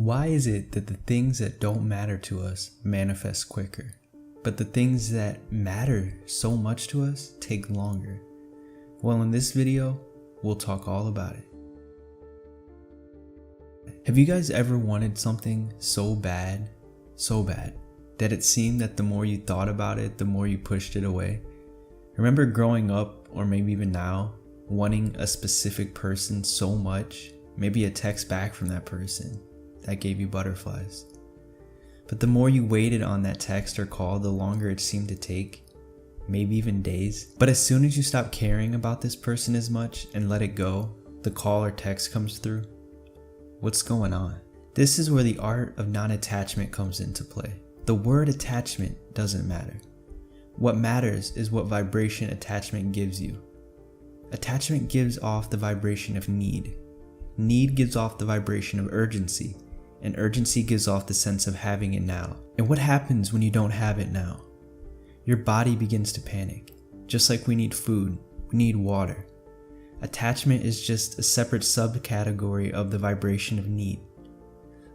Why is it that the things that don't matter to us manifest quicker, but the things that matter so much to us take longer? Well, in this video, we'll talk all about it. Have you guys ever wanted something so bad, that it seemed that the more you thought about it, the more you pushed it away? Remember growing up, or maybe even now, wanting a specific person so much, maybe a text back from that person that gave you butterflies. But the more you waited on that text or call, the longer it seemed to take, maybe even days. But as soon as you stop caring about this person as much and let it go, the call or text comes through. What's going on? This is where the art of non-attachment comes into play. The word attachment doesn't matter. What matters is what vibration attachment gives you. Attachment gives off the vibration of need. Need gives off the vibration of urgency, and urgency gives off the sense of having it now. And what happens when you don't have it now? Your body begins to panic. Just like we need food, we need water. Attachment is just a separate subcategory of the vibration of need.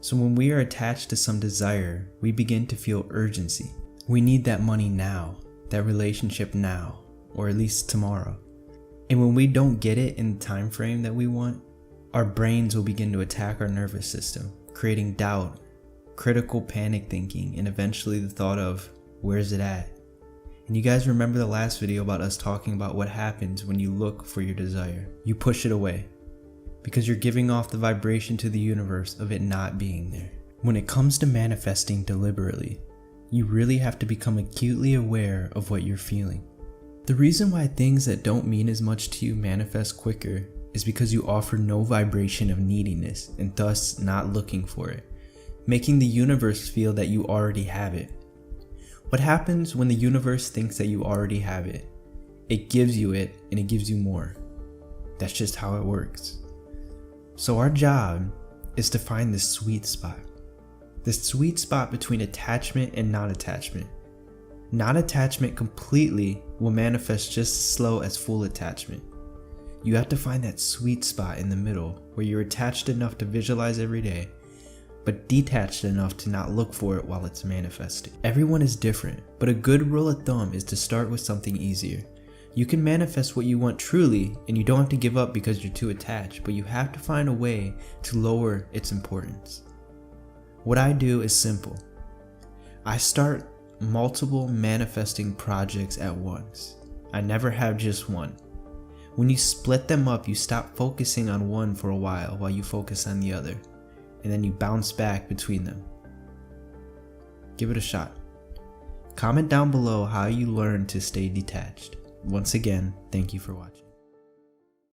So when we are attached to some desire, we begin to feel urgency. We need that money now, that relationship now, or at least tomorrow. And when we don't get it in the time frame that we want, our brains will begin to attack our nervous system, creating doubt, critical panic thinking, and eventually the thought of, where's it at? And you guys remember the last video about us talking about what happens when you look for your desire. You push it away because you're giving off the vibration to the universe of it not being there. When it comes to manifesting deliberately, you really have to become acutely aware of what you're feeling. The reason why things that don't mean as much to you manifest quicker is because you offer no vibration of neediness and thus not looking for it, making the universe feel that you already have it. What happens when the universe thinks that you already have it? It gives you it, and it gives you more. That's just how it works. So our job is to find this sweet spot. The sweet spot between attachment and non-attachment. Non-attachment completely will manifest just as slow as full attachment. You have to find that sweet spot in the middle where you're attached enough to visualize every day, but detached enough to not look for it while it's manifesting. Everyone is different, but a good rule of thumb is to start with something easier. You can manifest what you want truly, and you don't have to give up because you're too attached, but you have to find a way to lower its importance. What I do is simple. I start multiple manifesting projects at once. I never have just one. When you split them up, you stop focusing on one for a while you focus on the other, and then you bounce back between them. Give it a shot. Comment down below how you learn to stay detached. Once again, thank you for watching.